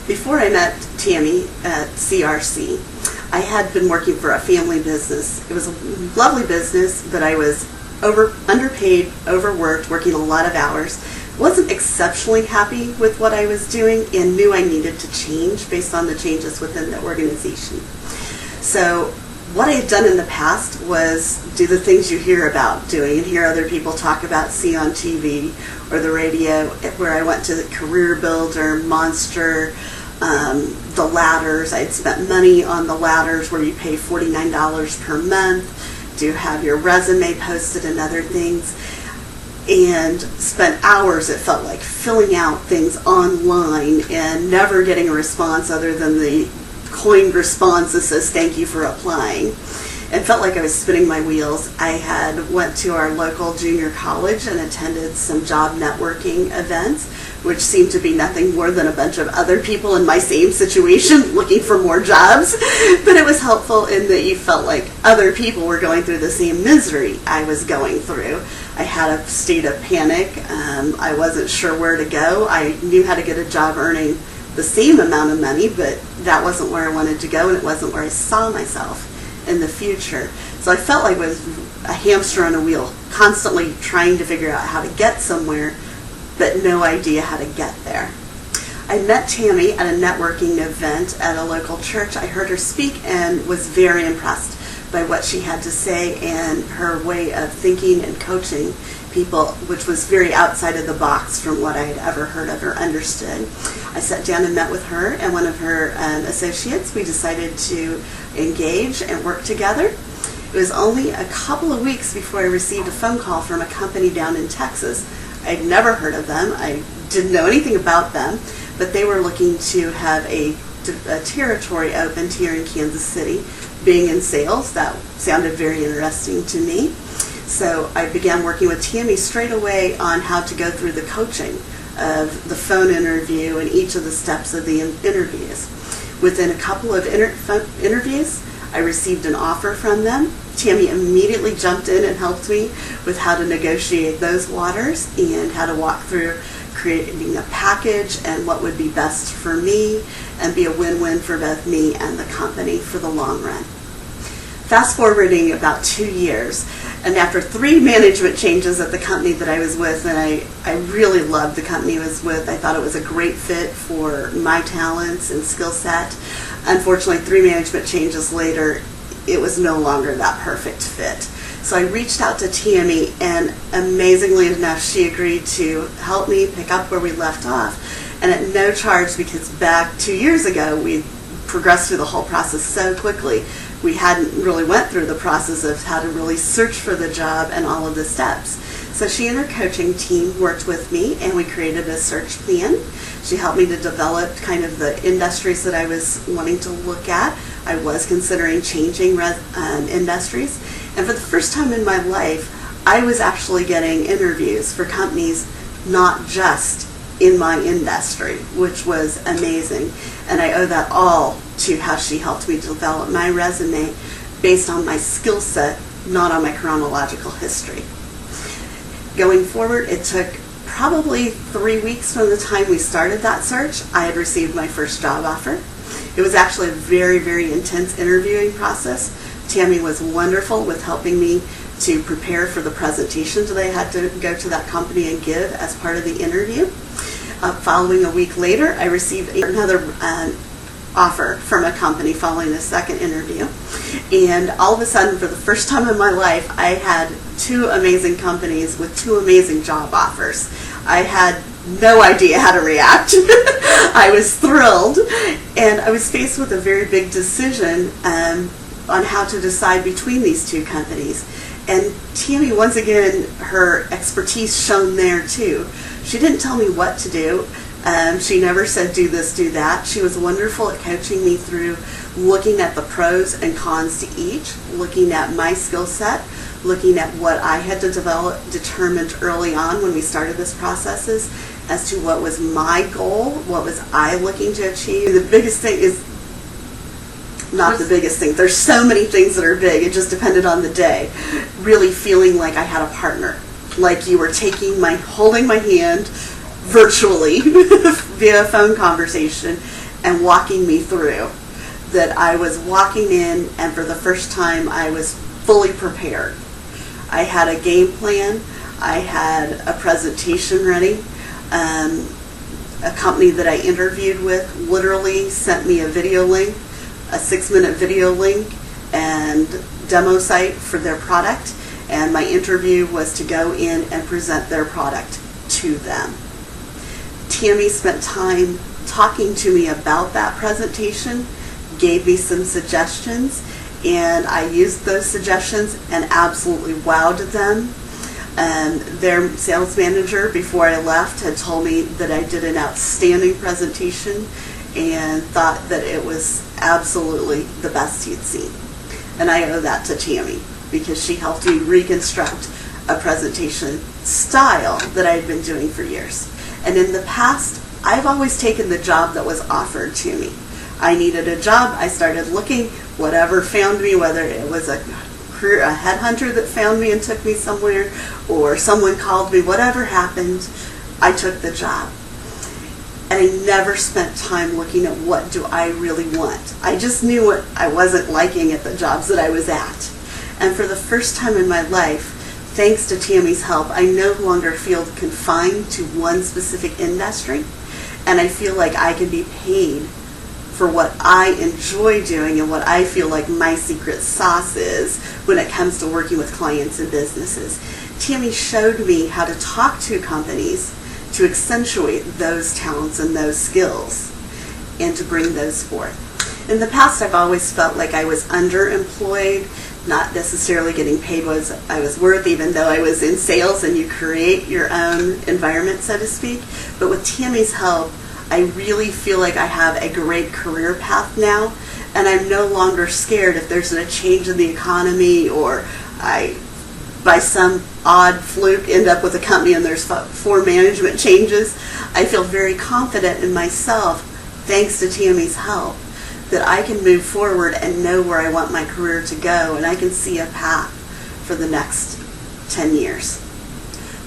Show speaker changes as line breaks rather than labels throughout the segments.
Before I met Tammy at CRC, I had been working for a family business. It was a lovely business, but I was underpaid, overworked, working a lot of hours. Wasn't exceptionally happy with what I was doing and knew I needed to change based on the changes within the organization. So what I had done in the past was do the things you hear about doing and hear other people talk about, see on TV or the radio, where I went to the Career Builder, Monster, the ladders. I'd spent money on the ladders where you pay $49 per month to have your resume posted and other things, and spent hours, it felt like, filling out things online and never getting a response other than the coined response that says thank you for applying, and felt like I was spinning my wheels. I had went to our local junior college and attended some job networking events, which seemed to be nothing more than a bunch of other people in my same situation looking for more jobs. But it was helpful in that you felt like other people were going through the same misery I was going through. I had a state of panic. I wasn't sure where to go. I knew how to get a job earning the same amount of money, but that wasn't where I wanted to go, and it wasn't where I saw myself in the future. So I felt like I was a hamster on a wheel, constantly trying to figure out how to get somewhere, but no idea how to get there. I met Tammy at a networking event at a local church. I heard her speak and was very impressed by what she had to say and her way of thinking and coaching people, which was very outside of the box from what I had ever heard of or understood. I sat down and met with her and one of her associates. We decided to engage and work together. It was only a couple of weeks before I received a phone call from a company down in Texas. I'd never heard of them. I didn't know anything about them, but they were looking to have a territory opened here in Kansas City. Being in sales, that sounded very interesting to me. So I began working with Tammy straight away on how to go through the coaching of the phone interview and each of the steps of the interviews. Within a couple of interviews, I received an offer from them. Tammy immediately jumped in and helped me with how to negotiate those waters and how to walk through creating a package and what would be best for me and be a win-win for both me and the company for the long run. Fast forwarding about 2 years, and after 3 management changes at the company that I was with, and I really loved the company I was with. I thought it was a great fit for my talents and skill set. Unfortunately, 3 management changes later, it was no longer that perfect fit. So I reached out to Tammy, and amazingly enough, she agreed to help me pick up where we left off, and at no charge, because back 2 years ago, we progressed through the whole process so quickly. We hadn't really went through the process of how to really search for the job and all of the steps. So she and her coaching team worked with me, and we created a search plan. She helped me to develop kind of the industries that I was wanting to look at. I was considering changing industries. And for the first time in my life, I was actually getting interviews for companies not just in my industry, which was amazing. And I owe that all to how she helped me develop my resume based on my skill set, not on my chronological history. Going forward, it took probably 3 weeks from the time we started that search. I had received my first job offer. It was actually a very, very intense interviewing process. Tammy was wonderful with helping me to prepare for the presentations that I had to go to that company and give as part of the interview. Following a week later, I received another offer from a company following the second interview. And all of a sudden, for the first time in my life, I had 2 amazing companies with 2 amazing job offers. I had no idea how to react. I was thrilled, and I was faced with a very big decision on how to decide between these 2 companies. And Tammy, once again, her expertise shone there too. She didn't tell me what to do. She never said do this, do that. She was wonderful at coaching me through looking at the pros and cons to each, looking at my skill set, looking at what I had to develop, determined early on when we started this processes as to what was my goal, what was I looking to achieve. The biggest thing is not the biggest thing. There's so many things that are big. It just depended on the day. Really feeling like I had a partner, like you were holding my hand virtually via phone conversation and walking me through, that I was walking in and for the first time I was fully prepared. I had a game plan. I had a presentation ready. A company that I interviewed with literally sent me a video link, a 6-minute video link and demo site for their product, and my interview was to go in and present their product to them. Tammy spent time talking to me about that presentation, gave me some suggestions, and I used those suggestions and absolutely wowed them. Their sales manager, before I left, had told me that I did an outstanding presentation and thought that it was absolutely the best he'd seen. And I owe that to Tammy, because she helped me reconstruct a presentation style that I had been doing for years. And in the past, I've always taken the job that was offered to me. I needed a job, I started looking, whatever found me, whether it was a headhunter that found me and took me somewhere, or someone called me, whatever happened, I took the job. And I never spent time looking at what do I really want. I just knew what I wasn't liking at the jobs that I was at. And for the first time in my life, thanks to Tammy's help, I no longer feel confined to one specific industry, and I feel like I can be paid for what I enjoy doing and what I feel like my secret sauce is when it comes to working with clients and businesses. Tammy showed me how to talk to companies to accentuate those talents and those skills and to bring those forth. In the past, I've always felt like I was underemployed, not necessarily getting paid what I was worth, even though I was in sales and you create your own environment, so to speak. But with Tammy's help, I really feel like I have a great career path now, and I'm no longer scared if there's a change in the economy, or I, by some odd fluke, end up with a company and there's 4 management changes. I feel very confident in myself, thanks to Tammy's help, that I can move forward and know where I want my career to go, and I can see a path for the next 10 years.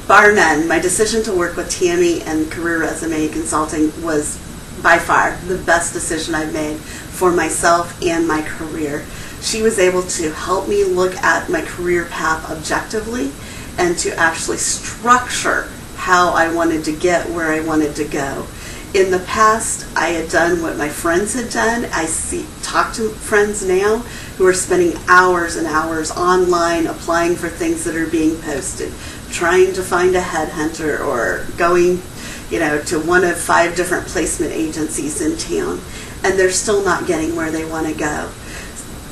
Bar none, my decision to work with Tammy and Career Resume Consulting was by far the best decision I've made for myself and my career. She was able to help me look at my career path objectively and to actually structure how I wanted to get where I wanted to go. In the past, I had done what my friends had done. Talk to friends now who are spending hours and hours online applying for things that are being posted, trying to find a headhunter, or going, to one of 5 different placement agencies in town, and they're still not getting where they want to go.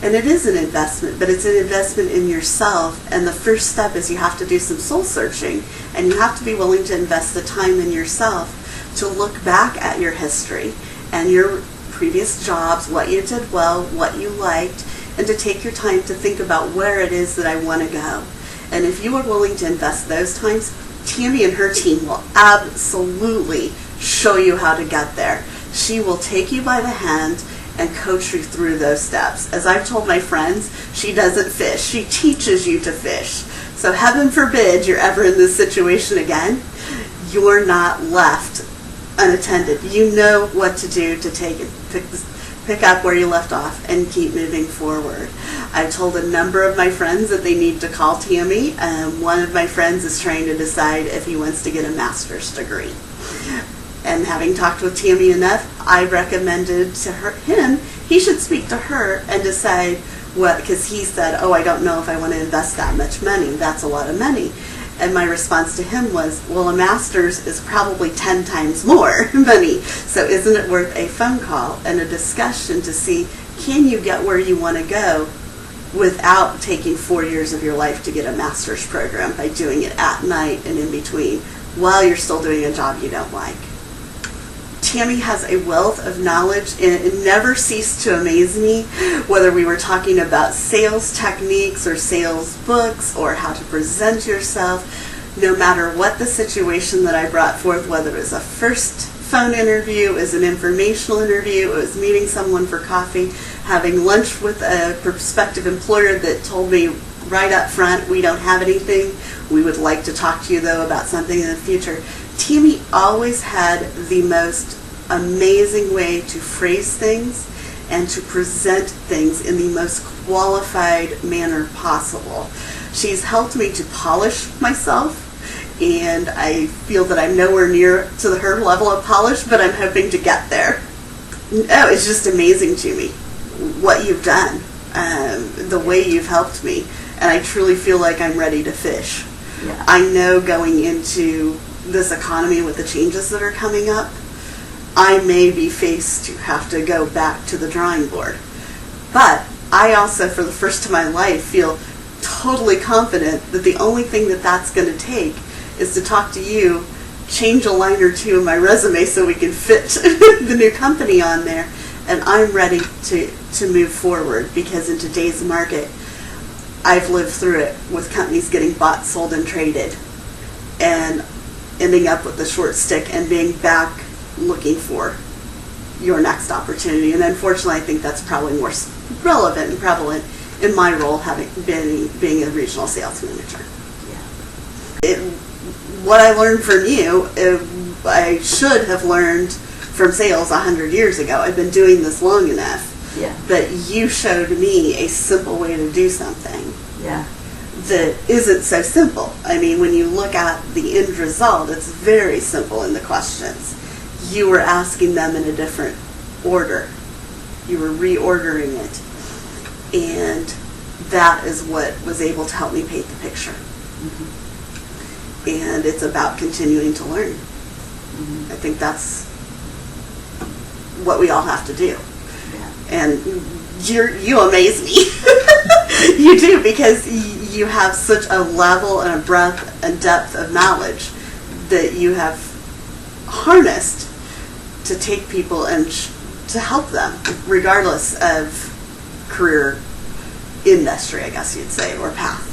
And it is an investment, but it's an investment in yourself, and the first step is you have to do some soul searching, and you have to be willing to invest the time in yourself to look back at your history and your previous jobs, what you did well, what you liked, and to take your time to think about where it is that I want to go. And if you are willing to invest those times, Tammy and her team will absolutely show you how to get there. She will take you by the hand and coach you through those steps. As I've told my friends, she doesn't fish. She teaches you to fish. So heaven forbid you're ever in this situation again, you're not left unattended. You know what to do to pick up where you left off and keep moving forward. I've told a number of my friends that they need to call Tammy. One of my friends is trying to decide if he wants to get a master's degree. And having talked with Tammy enough, I recommended to him, he should speak to her and decide what, because he said, I don't know if I want to invest that much money. That's a lot of money. And my response to him was, well, a master's is probably 10 times more money. So isn't it worth a phone call and a discussion to see, can you get where you want to go without taking 4 years of your life to get a master's program by doing it at night and in between while you're still doing a job you don't like? Tammy has a wealth of knowledge, and it never ceased to amaze me, whether we were talking about sales techniques or sales books or how to present yourself. No matter what the situation that I brought forth, whether it was a first phone interview, it was an informational interview, it was meeting someone for coffee, having lunch with a prospective employer that told me right up front, we don't have anything, we would like to talk to you though about something in the future. Tammy always had the most amazing way to phrase things and to present things in the most qualified manner possible. She's helped me to polish myself, and I feel that I'm nowhere near to her level of polish, but I'm hoping to get there. Oh, it's just amazing to me what you've done, the way you've helped me, and I truly feel like I'm ready to fish.
Yeah.
I know going into this economy with the changes that are coming up, I may be faced to have to go back to the drawing board. But I also, for the first time in my life, feel totally confident that the only thing that that's going to take is to talk to you, change a line or two in my resume so we can fit the new company on there, and I'm ready to move forward, because in today's market, I've lived through it with companies getting bought, sold, and traded, and ending up with the short stick and being back looking for your next opportunity. And unfortunately, I think that's probably more relevant and prevalent in my role, having being a regional sales manager.
Yeah.
What I learned from you, I should have learned from sales 100 years ago. I've been doing this long enough.
Yeah.
But you showed me a simple way to do something.
Yeah.
That isn't so simple. I mean, when you look at the end result, it's very simple in the questions. You were asking them in a different order. You were reordering it. And that is what was able to help me paint the picture.
Mm-hmm.
And it's about continuing to learn.
Mm-hmm.
I think that's what we all have to do.
Yeah.
And you amaze me. You do, because you have such a level and a breadth and depth of knowledge that you have harnessed to take people and to help them, regardless of career industry, I guess you'd say, or path.